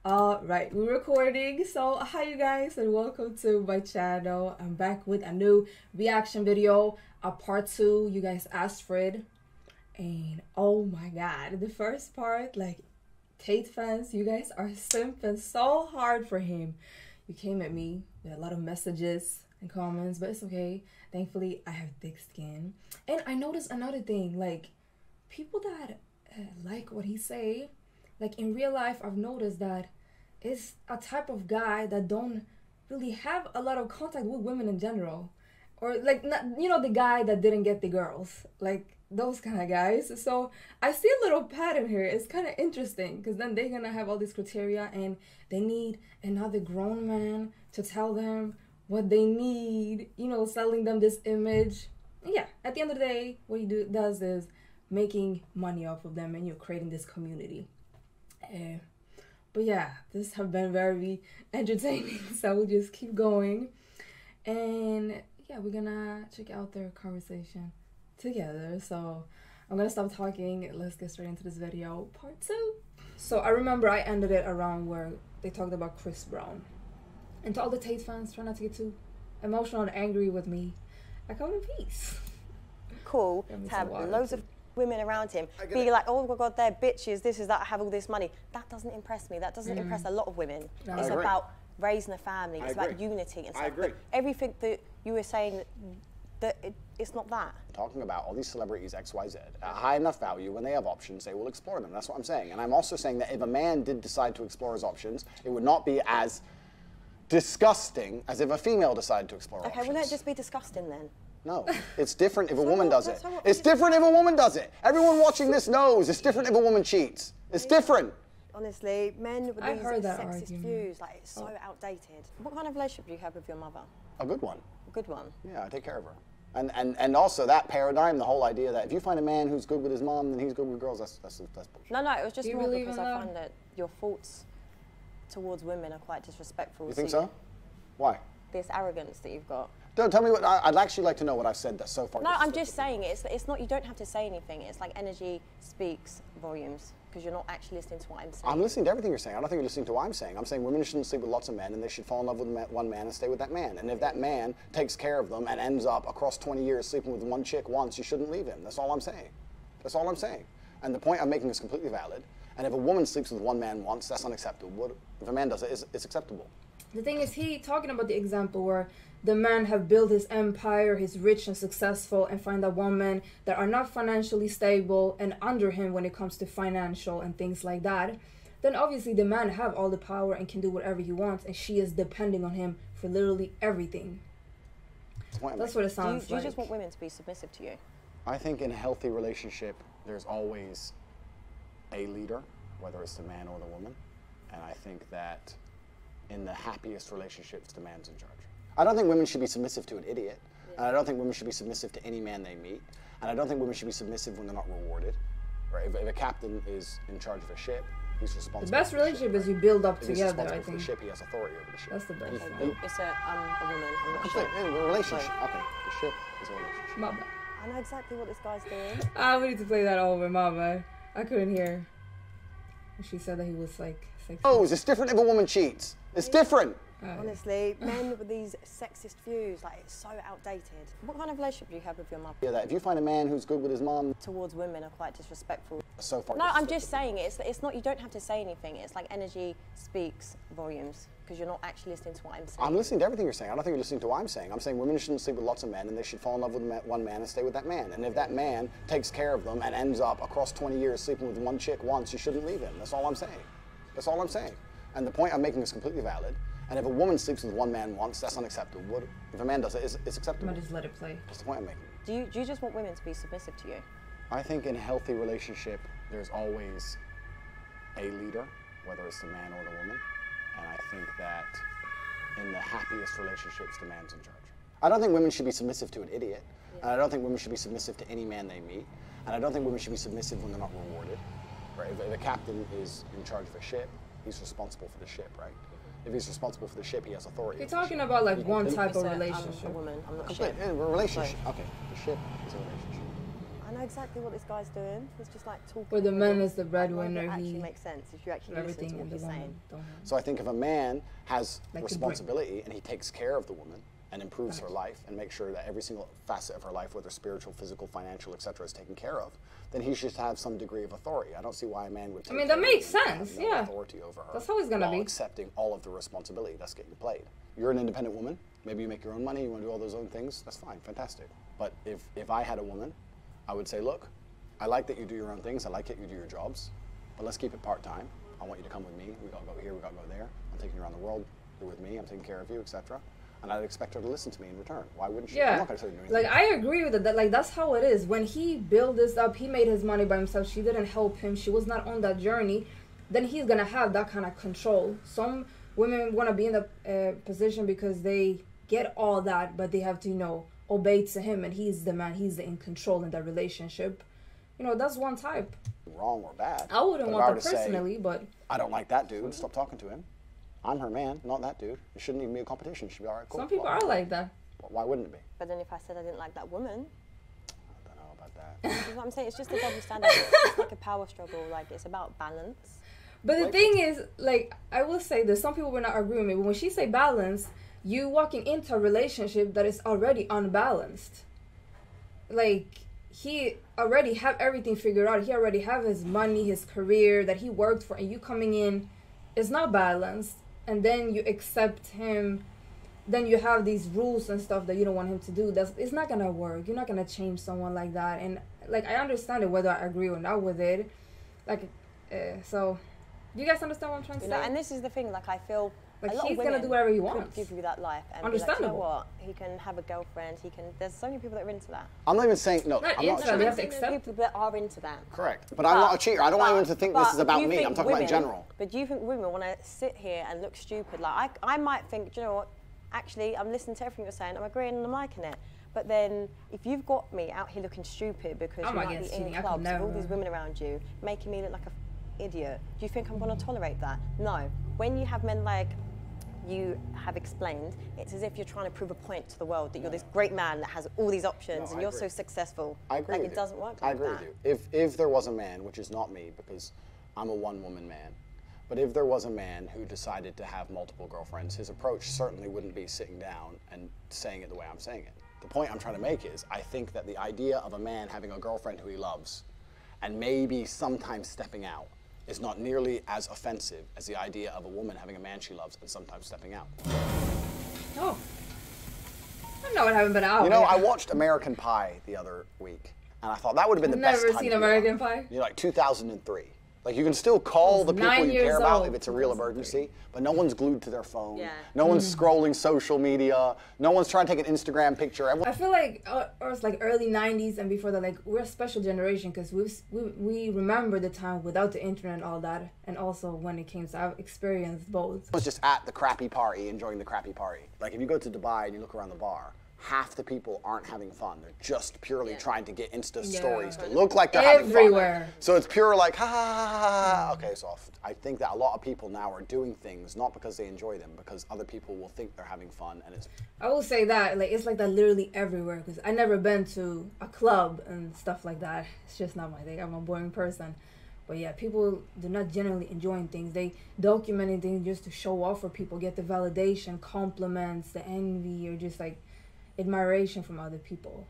All right, we're recording. So hi you guys and welcome to my channel. I'm back with a new reaction video, a part 2. You guys asked for it, and oh my god, the first part, like, Tate fans, you guys are simping so hard for him. You came at me with a lot of messages and comments, but it's okay. Thankfully I have thick skin. And I noticed another thing, like, people that like what he say, like in real life, I've noticed that it's a type of guy that don't really have a lot of contact with women in general, or like, not, you know, the guy that didn't get the girls, like those kind of guys. So I see a little pattern here. It's kind of interesting because then they're gonna have all these criteria and they need another grown man to tell them what they need, you know, selling them this image. And yeah, at the end of the day, what he does is making money off of them, and you're creating this community. But yeah, this have been very entertaining, so we'll just keep going. And yeah, we're gonna check out their conversation together. So I'm gonna stop talking. Let's get straight into this video, part 2. So I remember I ended it around where they talked about Chris Brown. And to all the Tate fans, try not to get too emotional and angry with me. I come in peace. Cool to have loads of women around him being like, oh my god, they're bitches, this is that, I have all this money. That doesn't impress me. That doesn't impress a lot of women. No. It's about raising a family. It's about unity and stuff. I agree. But everything that you were saying, it's not that. Talking about all these celebrities XYZ at a high enough value, when they have options, they will explore them. That's what I'm saying. And I'm also saying that if a man did decide to explore his options, it would not be as disgusting as if a female decided to explore options. Okay, well, let it just be disgusting then. No, it's different if a woman does it. It's different if a woman does it. Everyone watching this knows it's different if a woman cheats. It's different. Honestly, men with these that sexist argument. views, like, it's so outdated. What kind of relationship do you have with your mother? A good one. A good one. Yeah, I take care of her. And also that paradigm, the whole idea that if you find a man who's good with his mom, then he's good with girls, that's bullshit. No, it was just more believe because in I that? find that your thoughts towards women are quite disrespectful. You think so? Why? This arrogance that you've got. Don't tell me what, I'd actually like to know what I've said that's so far. No, I'm just saying it's not, you don't have to say anything. It's like energy speaks volumes because you're not actually listening to what I'm saying. I'm listening to everything you're saying. I don't think you're listening to what I'm saying. I'm saying women shouldn't sleep with lots of men and they should fall in love with one man and stay with that man. And if that man takes care of them and ends up across 20 years sleeping with one chick once, you shouldn't leave him. That's all I'm saying. That's all I'm saying. And the point I'm making is completely valid. And if a woman sleeps with one man once, that's unacceptable. If a man does it, it's acceptable. The thing is, he talking about the example where the man have built his empire, he's rich and successful, and find a woman that are not financially stable and under him when it comes to financial and things like that, then obviously the man have all the power and can do whatever he wants, and she is depending on him for literally everything. That's what it sounds like. Do you just want women to be submissive to you? I think in a healthy relationship, there's always a leader, whether it's the man or the woman. And I think that in the happiest relationships, the man's in charge. I don't think women should be submissive to an idiot. Yeah. And I don't think women should be submissive to any man they meet. And I don't think women should be submissive when they're not rewarded. Right? If a captain is in charge of a ship, he's responsible. The best relationship is you build up together, I think. For the ship, he has authority over the ship. That's the best. It's a woman, I'm not sure. A relationship. Okay, the ship is a relationship. My bad. I know exactly what this guy's doing. We need to play that over, my bad. I couldn't hear. She said that he was like sexy. Oh, it's different if a woman cheats. It's different. Honestly, men with these sexist views, like, it's so outdated. What kind of relationship do you have with your mother? Yeah, that if you find a man who's good with his mom, towards women are quite disrespectful. So far. No, I'm just saying it's not, you don't have to say anything. It's like energy speaks volumes because you're not actually listening to what I'm saying. I'm listening to everything you're saying. I don't think you're listening to what I'm saying. I'm saying women shouldn't sleep with lots of men and they should fall in love with one man and stay with that man. And if that man takes care of them and ends up across 20 years sleeping with one chick once, you shouldn't leave him. That's all I'm saying. That's all I'm saying. And the point I'm making is completely valid. And if a woman sleeps with one man once, that's unacceptable. If a man does it, it's acceptable. I'm gonna just let it play. That's the point I'm making. Do you just want women to be submissive to you? I think in a healthy relationship, there's always a leader, whether it's the man or the woman. And I think that in the happiest relationships, the man's in charge. I don't think women should be submissive to an idiot. Yeah. And I don't think women should be submissive to any man they meet. And I don't think women should be submissive when they're not rewarded. Right? If a captain is in charge of a ship, he's responsible for the ship, right? If he's responsible for the ship, he has authority. You're talking about like one type of relationship. I'm a woman, I'm not a ship. A relationship. Okay, the ship is a relationship. I know exactly what this guy's doing. He's just like talking. Where the man is the breadwinner. It actually makes sense if you actually listen to what he's saying. So I think if a man has responsibility and he takes care of the woman and improves her life and makes sure that every single facet of her life, whether spiritual, physical, financial, etc., is taken care of, then he should have some degree of authority. I don't see why a man would take that makes sense, no authority over her. That's how it's gonna be. Accepting all of the responsibility that's getting played. You're an independent woman. Maybe you make your own money. You want to do all those own things. That's fine, fantastic. But if I had a woman, I would say, look, I like that you do your own things. I like that you do your jobs, but let's keep it part-time. I want you to come with me. We gotta go here. We gotta go there. I'm taking you around the world. You're with me. I'm taking care of you, etc. And I'd expect her to listen to me in return. Why wouldn't she? Yeah. I'm not gonna say anything. Like, I agree with it. That, like, that's how it is. When he built this up, he made his money by himself. She didn't help him. She was not on that journey. Then he's gonna have that kind of control. Some women want to be in the position because they get all that, but they have to, obey to him, and he's the man. He's in control in that relationship. That's one type. Wrong or bad. I wouldn't want that personally, but I don't like that dude. Stop talking to him. I'm her man, not that dude. It shouldn't even be a competition. It should be all right, cool. Some people are like that. Why wouldn't it be? But then if I said I didn't like that woman, I don't know about that. You know what I'm saying? It's just a double standard. It's like a power struggle. Like, it's about balance. But the thing is, like, I will say this. Some people will not agree with me. But when she say balance, you walking into a relationship that is already unbalanced. Like, he already have everything figured out. He already have his money, his career that he worked for, and you coming in is not balanced. And then you accept him. Then you have these rules and stuff that you don't want him to do. It's not gonna work. You're not gonna change someone like that. And like, I understand it whether I agree or not with it. Like, so you guys understand what I'm trying to say? And this is the thing. Like, I feel like a lot he's of gonna do whatever he wants. Could give you that life. And understandable. Be like, you know what? He can have a girlfriend. He can. There's so many people that are into that. I'm not even saying no. Not I'm into not that. They have to There's accept. people that are into that. Correct. But I'm not a cheater. I don't want anyone to think this is about me. I'm talking about in general. But do you think women want to sit here and look stupid? Like, I might think, do you know what? Actually, I'm listening to everything you're saying. I'm agreeing and I'm liking it. But then, if you've got me out here looking stupid because you might be in clubs with all these women around you, making me look like an idiot, do you think I'm going to tolerate that? No. When you have men like you have explained, it's as if you're trying to prove a point to the world that you're this great man that has all these options and you're so successful. I agree. Like, it doesn't work like that. I agree with you. If there was a man, which is not me because I'm a one-woman man, but if there was a man who decided to have multiple girlfriends, his approach certainly wouldn't be sitting down and saying it the way I'm saying it. The point I'm trying to make is, I think that the idea of a man having a girlfriend who he loves and maybe sometimes stepping out is not nearly as offensive as the idea of a woman having a man she loves and sometimes stepping out. Oh. I don't know what happened, but I watched American Pie the other week, and I thought that would have been the best time. Never seen American Pie? Like 2003. Like, you can still call the people you care about if it's a real emergency, but no one's glued to their phone. Yeah. No one's scrolling social media. No one's trying to take an Instagram picture. I feel like or it's like early 90s and before that, like, we're a special generation because we remember the time without the internet and all that, and also when it came to, I've experienced both. I was just at the crappy party, enjoying the crappy party. Like, if you go to Dubai and you look around the bar, half the people aren't having fun. They're just purely trying to get Insta stories to look like they're having fun. So it's pure like, ha, ha, ha, ha. Okay, so I think that a lot of people now are doing things not because they enjoy them, because other people will think they're having fun, and it's... I will say that, like, it's like that literally everywhere, because I never been to a club and stuff like that. It's just not my thing. I'm a boring person. But yeah, people, they're not generally enjoying things. They documenting things just to show off for people, get the validation, compliments, the envy, or just like admiration from other people.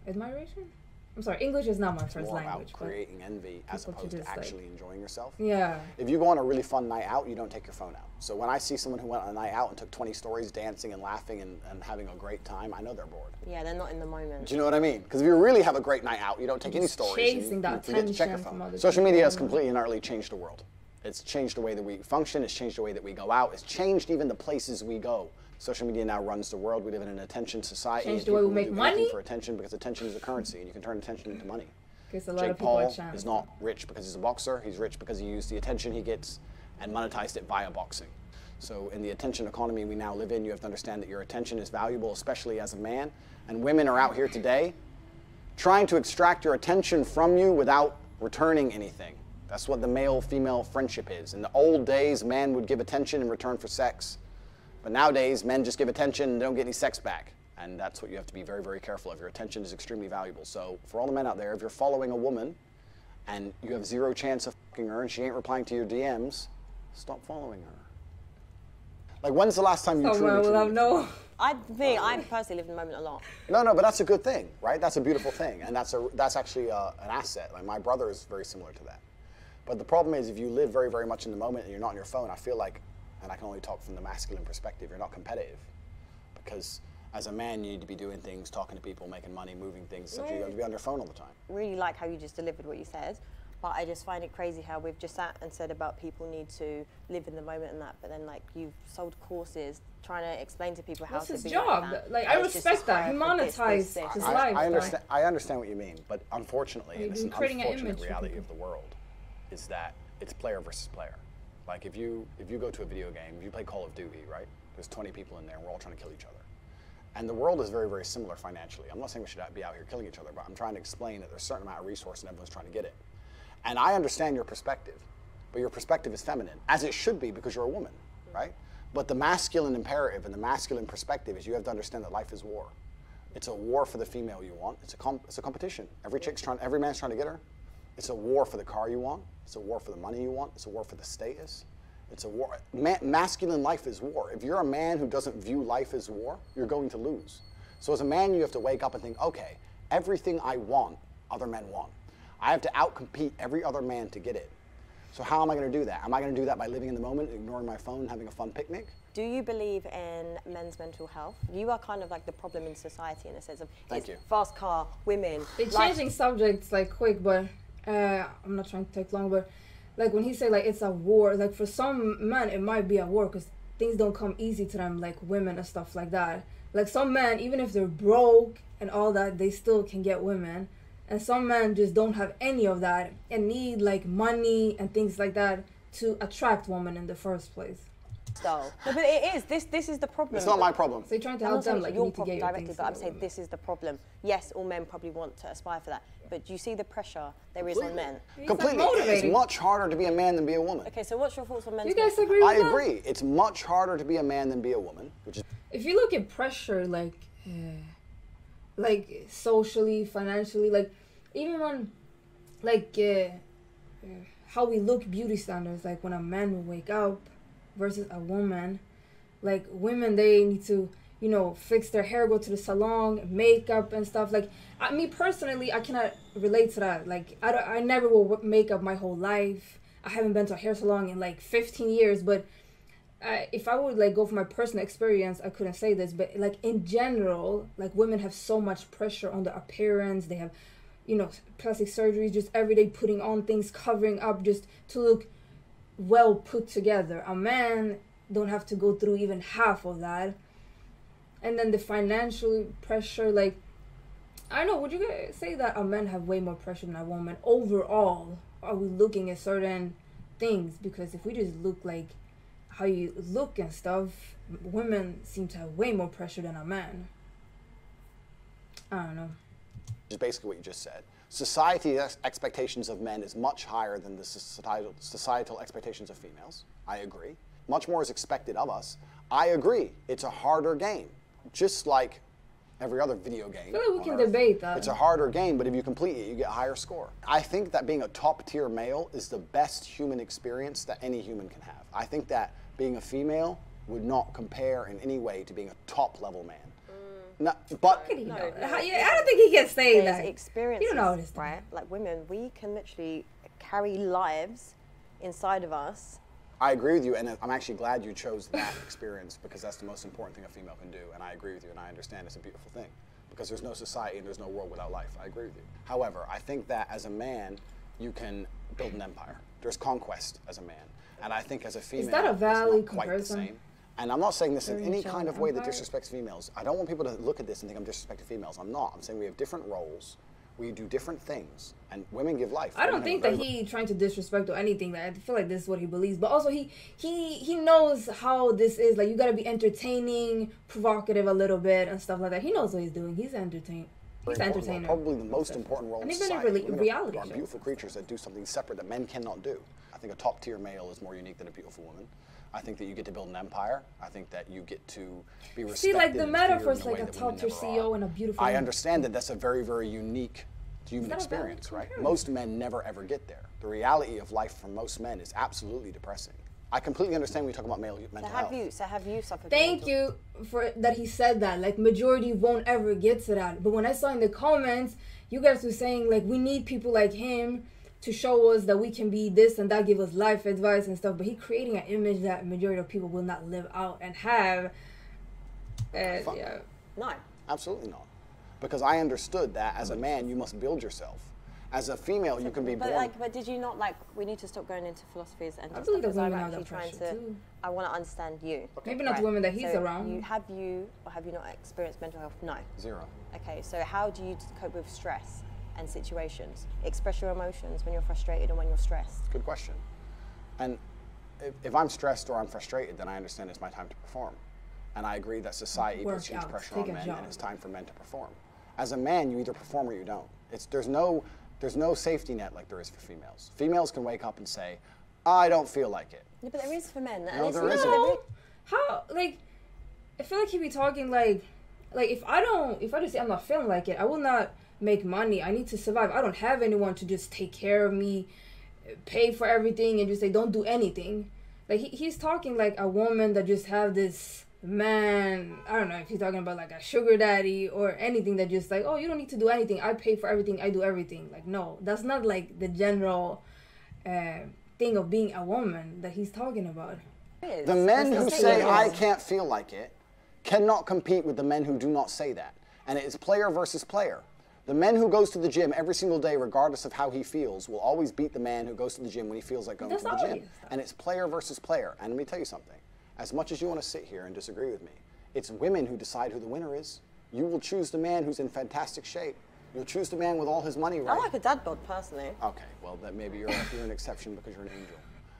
Admiration? I'm sorry, English is not my first language. About creating envy as opposed to actually enjoying yourself. Yeah. If you go on a really fun night out, you don't take your phone out. So when I see someone who went on a night out and took 20 stories dancing and laughing and having a great time, I know they're bored. Yeah, they're not in the moment. Do you know what I mean? Because if you really have a great night out, you don't take any stories. Chasing that attention from other people. Social media has completely and utterly changed the world. It's changed the way that we function. It's changed the way that we go out. It's changed even the places we go. Social media now runs the world. We live in an attention society. Changed the way we make money. For attention, because attention is a currency, and you can turn attention into money. A lot Jake of people Paul is not rich because he's a boxer. He's rich because he used the attention he gets and monetized it via boxing. So in the attention economy we now live in, you have to understand that your attention is valuable, especially as a man. And women are out here today trying to extract your attention from you without returning anything. That's what the male-female friendship is. In the old days, man would give attention in return for sex. But nowadays, men just give attention and don't get any sex back. And that's what you have to be very, very careful of. Your attention is extremely valuable. So for all the men out there, if you're following a woman and you have zero chance of fucking her and she ain't replying to your DMs, stop following her. Like, when's the last time you truly I personally live in the moment a lot. No, but that's a good thing, right? That's a beautiful thing, and that's actually an asset. Like, my brother is very similar to that. But the problem is, if you live very, very much in the moment and you're not on your phone, I feel like, and I can only talk from the masculine perspective, you're not competitive. Because as a man, you need to be doing things, talking to people, making money, moving things, so you have to be on your phone all the time. Really like how you just delivered what you said. But I just find it crazy how we've just sat and said about people need to live in the moment and that, but then like you've sold courses trying to explain to people how to be like that. That's his job. Like, I respect that. He monetized his life. I understand what you mean, but unfortunately, and it's an unfortunate reality of the world, is that it's player versus player. Like, if you go to a video game, if you play Call of Duty, right? There's 20 people in there, and we're all trying to kill each other. And the world is very, very similar financially. I'm not saying we should be out here killing each other, but I'm trying to explain that there's a certain amount of resource and everyone's trying to get it. And I understand your perspective, but your perspective is feminine, as it should be because you're a woman, right? But the masculine imperative and the masculine perspective is you have to understand that life is war. It's a war for the female you want. It's a competition. Every man's trying to get her. It's a war for the car you want. It's a war for the money you want. It's a war for the status. It's a war. Masculine life is war. If you're a man who doesn't view life as war, you're going to lose. So as a man, you have to wake up and think, okay, everything I want, other men want. I have to outcompete every other man to get it. So how am I going to do that? Am I going to do that by living in the moment, ignoring my phone, having a fun picnic? Do you believe in men's mental health? You are kind of like the problem in society in a sense of fast car, women. They're changing subjects like quick, but I'm not trying to take long, but like when he said like it's a war, like for some men it might be a war because things don't come easy to them, like women and stuff like that. Like some men, even if they're broke and all that, they still can get women. And some men just don't have any of that and need like money and things like that to attract women in the first place. No, but it is. This is the problem. It's not my problem. So you're trying to help them, like, your problem directly, but I'm saying this is the problem. Yes, all men probably want to aspire for that, but do you see the pressure there is on men? Completely. It's much harder to be a man than be a woman. Okay, so what's your thoughts on men's? You guys agree with that? I agree. It's much harder to be a man than be a woman, which is. If you look at pressure, like socially, financially, like even when, like how we look, beauty standards, like when a man will wake up versus a woman, like women, they need to, you know, fix their hair, go to the salon, makeup and stuff. Like me personally, I cannot relate to that. Like I never will make up my whole life. I haven't been to a hair salon in like 15 years, but if I would like go for my personal experience, I couldn't say this, but like in general, like women have so much pressure on their appearance. They have, you know, plastic surgery, just every day putting on things, covering up just to look well put together. A man don't have to go through even half of that. And then the financial pressure, like, I don't know, would you guys say that a man have way more pressure than a woman? Overall, are we looking at certain things? Because if we just look like how you look and stuff, women seem to have way more pressure than a man. I don't know. Is basically what you just said. Society's expectations of men is much higher than the societal expectations of females. I agree. Much more is expected of us. I agree. It's a harder game. Just like every other video game. I feel like we can debate that. It's a harder game, but if you complete it, you get a higher score. I think that being a top-tier male is the best human experience that any human can have. I think that being a female would not compare in any way to being a top-level man. No, but I don't think he can say that. Experiences, you don't know this, right? Like women, we can literally carry lives inside of us. I agree with you, and I'm actually glad you chose that experience because that's the most important thing a female can do. And I agree with you, and I understand it's a beautiful thing because there's no society and there's no world without life. I agree with you. However, I think that as a man, you can build an empire. There's conquest as a man, and I think as a female, is that a valid it's not quite the same. And I'm not saying this in any kind of way that disrespects females. I don't want people to look at this and think I'm disrespecting females. I'm not. I'm saying we have different roles. We do different things. And women give life. I don't think that he trying to disrespect or anything. I feel like this is what he believes. But also he knows how this is. Like, you got to be entertaining, provocative a little bit and stuff like that. He knows what he's doing. He's entertained. He's an entertainer. Probably the most important role in society. And even in reality are beautiful creatures that do something separate that men cannot do. I think a top-tier male is more unique than a beautiful woman. I think that you get to build an empire. I think that you get to be respected. See, like the metaphor is like a top tier CEO and a beautiful. I understand that that's a very, very unique human experience, right? Most men never ever get there. The reality of life for most men is absolutely depressing. I completely understand when you talk about mental health. So have you suffered? Thank you for that he said that. Like majority won't ever get to that. But when I saw in the comments, you guys were saying like we need people like him to show us that we can be this and that, give us life advice and stuff. But he creating an image that majority of people will not live out and have. Yeah. No. Absolutely not. Because I understood that as a man, you must build yourself. As a female, you can be born. But did you not we need to stop going into philosophies and I stuff believe because the I'm women have actually that trying to. pressure too. I want to understand you. Okay. Maybe not the women that he's around. Have you not experienced mental health? No. Zero. Okay, so how do you cope with stress and situations? Express your emotions when you're frustrated and when you're stressed. Good question. And if I'm stressed or I'm frustrated, then I understand it's my time to perform. And I agree that society puts huge pressure on men, and it's time for men to perform. As a man, you either perform or you don't. There's no safety net like there is for females. Females can wake up and say, I don't feel like it. Yeah, but there is for men. No, there isn't. How, like, I feel like he'd be talking like if I just say I'm not feeling like it, I will not make money. I need to survive. I don't have anyone to just take care of me, pay for everything, and just say don't do anything. Like he's talking like a woman that just have this man. I don't know if he's talking about like a sugar daddy or anything that just like, oh, you don't need to do anything. I pay for everything. I do everything. Like no, that's not like the general thing of being a woman that he's talking about. The men who say I can't feel like it cannot compete with the men who do not say that. And it is player versus player. The man who goes to the gym every single day, regardless of how he feels, will always beat the man who goes to the gym when he feels like going to the gym. And it's player versus player. And let me tell you something. As much as you want to sit here and disagree with me, it's women who decide who the winner is. You will choose the man who's in fantastic shape. You'll choose the man with all his money right. I like a dad bod, personally. Okay, well, then maybe you're an exception because you're an angel.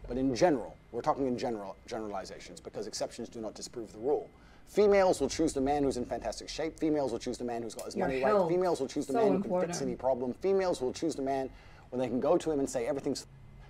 But in general, we're talking in generalizations because exceptions do not disprove the rule. Females will choose the man who's in fantastic shape. Females will choose the man who's got his money right. Females will choose the man who can fix any problem. Females will choose the man when they can go to him and say, everything's,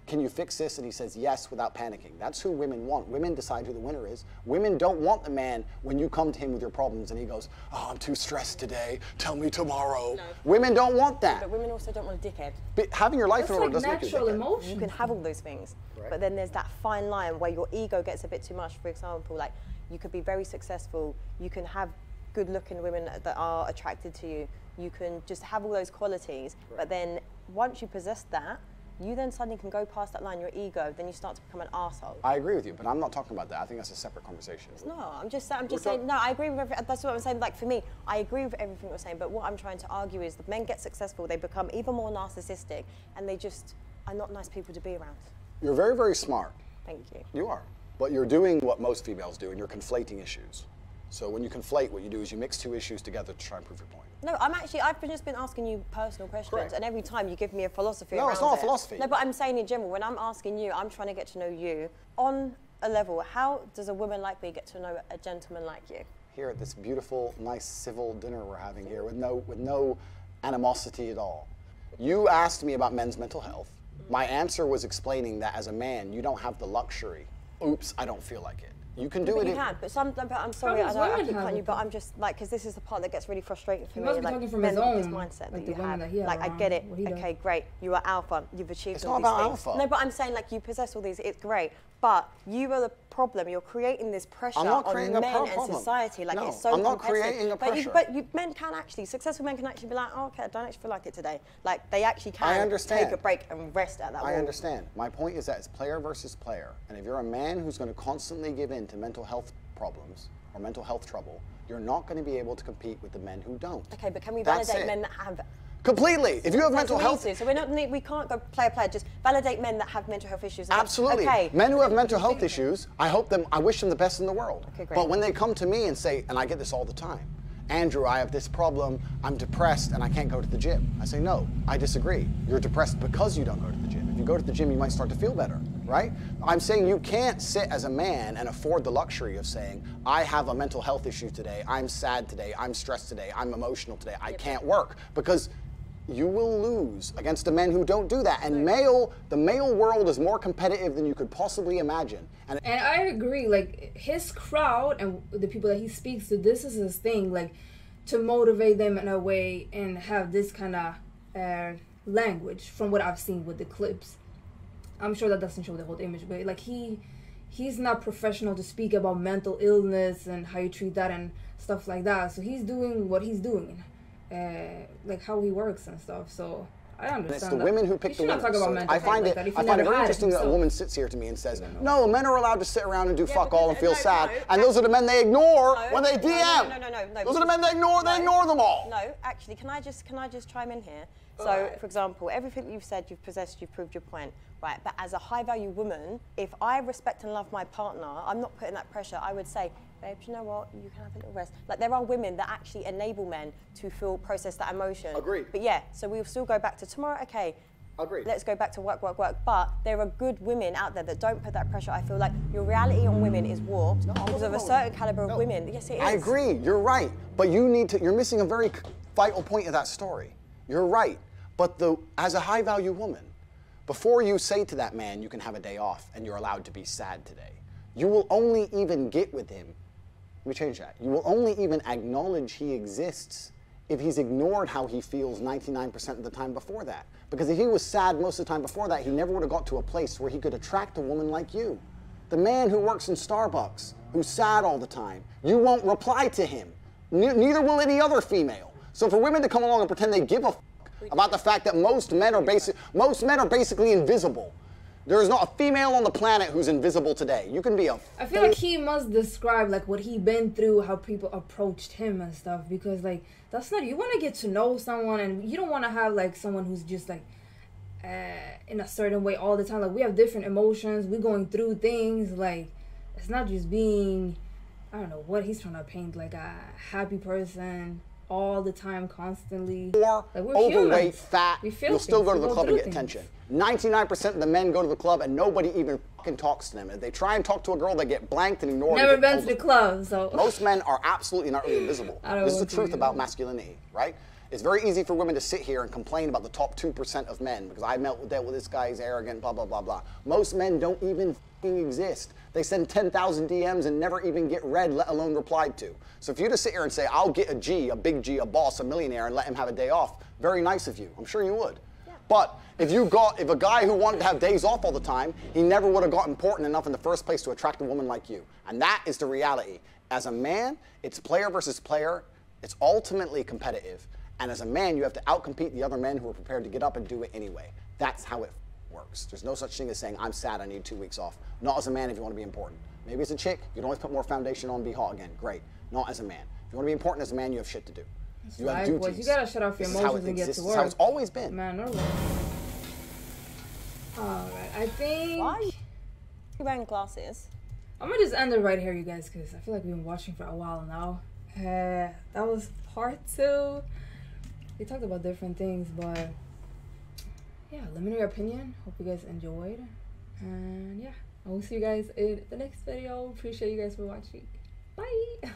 can you fix this? And he says yes without panicking. That's who women want. Women decide who the winner is. Women don't want the man when you come to him with your problems and he goes, oh, I'm too stressed today. Tell me tomorrow. No. Women don't want that. But women also don't want a dickhead. But having your life in order doesn't make you a dickhead. Emotion. You can have all those things. Right. But then there's that fine line where your ego gets a bit too much. For example, like you could be very successful. You can have good-looking women that are attracted to you. You can just have all those qualities. Right. But then once you possess that, you then suddenly can go past that line, your ego, then you start to become an arsehole. I agree with you, but I'm not talking about that. I think that's a separate conversation. No, I'm just saying, no, I agree with everything. That's what I'm saying. Like for me, I agree with everything you're saying, but what I'm trying to argue is that men get successful, they become even more narcissistic, and they just are not nice people to be around. You're very, very smart. Thank you. You are. But you're doing what most females do, and you're conflating issues. So when you conflate, what you do is you mix two issues together to try and prove your point. No, I've just been asking you personal questions, Correct. And every time you give me a philosophy No, around it's not it. a philosophy. No, but I'm saying in general, when I'm asking you, I'm trying to get to know you. On a level, how does a woman like me get to know a gentleman like you? Here at this beautiful, nice, civil dinner we're having here with no animosity at all. You asked me about men's mental health. My answer was explaining that as a man, you don't have the luxury. Oops, I don't feel like it. You can do it. You can, but I'm sorry, I don't keep cutting you, but I'm just like, because this is the part that gets really frustrating for me. He must be talking from his own mindset that you have. Like, I get it. Okay, great. You are alpha. You've achieved all these things. It's not about alpha. No, but I'm saying like you possess all these. It's great, but you are the problem. You're creating this pressure on men and society. Like it's so I'm not creating a pressure. But men can actually, successful men can actually be like, oh, okay, I don't actually feel like it today. Like they actually can take a break and rest at that. I understand. My point is that it's player versus player, and if you're a man who's going to constantly give in to mental health problems or mental health trouble, you're not going to be able to compete with the men who don't. Okay, but can we validate men that have? Completely. If you have mental health, so we can't go player. Just validate men that have mental health issues. Absolutely. Okay. Men who have mental health issues, I wish them the best in the world. Okay, great. But when they come to me and say, and I get this all the time, Andrew, I have this problem, I'm depressed and I can't go to the gym. I say, no, I disagree. You're depressed because you don't go to the gym. If you go to the gym, you might start to feel better, right? I'm saying you can't sit as a man and afford the luxury of saying, I have a mental health issue today, I'm sad today, I'm stressed today, I'm emotional today, I can't work. Because you will lose against the men who don't do that. And the male world is more competitive than you could possibly imagine. And I agree, like, his crowd and the people that he speaks to, this is his thing, like, to motivate them in a way and have this kind of language from what I've seen with the clips. I'm sure that doesn't show the whole image, but like he's not professional to speak about mental illness and how you treat that and stuff like that. So he's doing what he's doing, like how he works and stuff. So I understand. It's the women who pick the women. I find it very interesting that a woman sits here to me and says, "No, men are allowed to sit around and do fuck all and feel sad." And those are the men they ignore when they DM. No. Those are the men they ignore. They ignore them all. No, actually, can I just chime in here? So, for example, everything you've said, you've possessed, you've proved your point, right? But as a high-value woman, if I respect and love my partner, I'm not putting that pressure. I would say, babe, you know what? You can have a little rest. Like, there are women that actually enable men to process that emotion. Agreed. But yeah, so we'll still go back to tomorrow. Okay. Agreed. Let's go back to work. But there are good women out there that don't put that pressure. I feel like your reality on women is warped because of a certain caliber of women. Yes, it is. I agree. You're right. But you're missing a very vital point of that story. You're right. But as a high-value woman, before you say to that man, you can have a day off and you're allowed to be sad today, you will only even get with him. Let me change that. You will only even acknowledge he exists if he's ignored how he feels 99% of the time before that. Because if he was sad most of the time before that, he never would have got to a place where he could attract a woman like you. The man who works in Starbucks, who's sad all the time, you won't reply to him. Neither will any other female. So for women to come along and pretend they give a about the fact that most men are basically invisible. There is not a female on the planet who's invisible today. You can be a... I feel like he must describe like what he been through, how people approached him and stuff, because like that's not, you want to get to know someone and you don't want to have like someone who's just like in a certain way all the time. Like we have different emotions, we're going through things, like it's not just being, I don't know what he's trying to paint, like a happy person all the time, constantly. Or like overweight, humans. fat, you'll still go to the club and get attention. 99% of the men go to the club and nobody even fucking talks to them. If they try and talk to a girl, they get blanked and ignored. Never been to the club, so. Most men are absolutely not really invisible. This is the truth about masculinity, right? It's very easy for women to sit here and complain about the top 2% of men because I dealt with this guy, he's arrogant, blah, blah, blah, blah. Most men don't even fucking exist. They send 10,000 DMs and never even get read, let alone replied to. So if you just sit here and say, I'll get a G, a big G, a boss, a millionaire, and let him have a day off, very nice of you. I'm sure you would. Yeah. But if a guy who wanted to have days off all the time, he never would have got important enough in the first place to attract a woman like you. And that is the reality. As a man, it's player versus player. It's ultimately competitive. And as a man, you have to outcompete the other men who are prepared to get up and do it anyway. That's how it works. There's no such thing as saying, I'm sad, I need 2 weeks off. Not as a man if you want to be important. Maybe as a chick, you can always put more foundation on and be hot again. Great. Not as a man. If you want to be important as a man, you have shit to do. You have duties. You gotta shut off your emotions and get to work. This is how it's always been. Man, no way. Alright, I think... Why are you wearing glasses? I'm gonna just end it right here, you guys, because I feel like we've been watching for a while now. That was part 2. We talked about different things, but yeah, let me know your opinion. Hope you guys enjoyed. And yeah, I will see you guys in the next video. Appreciate you guys for watching. Bye.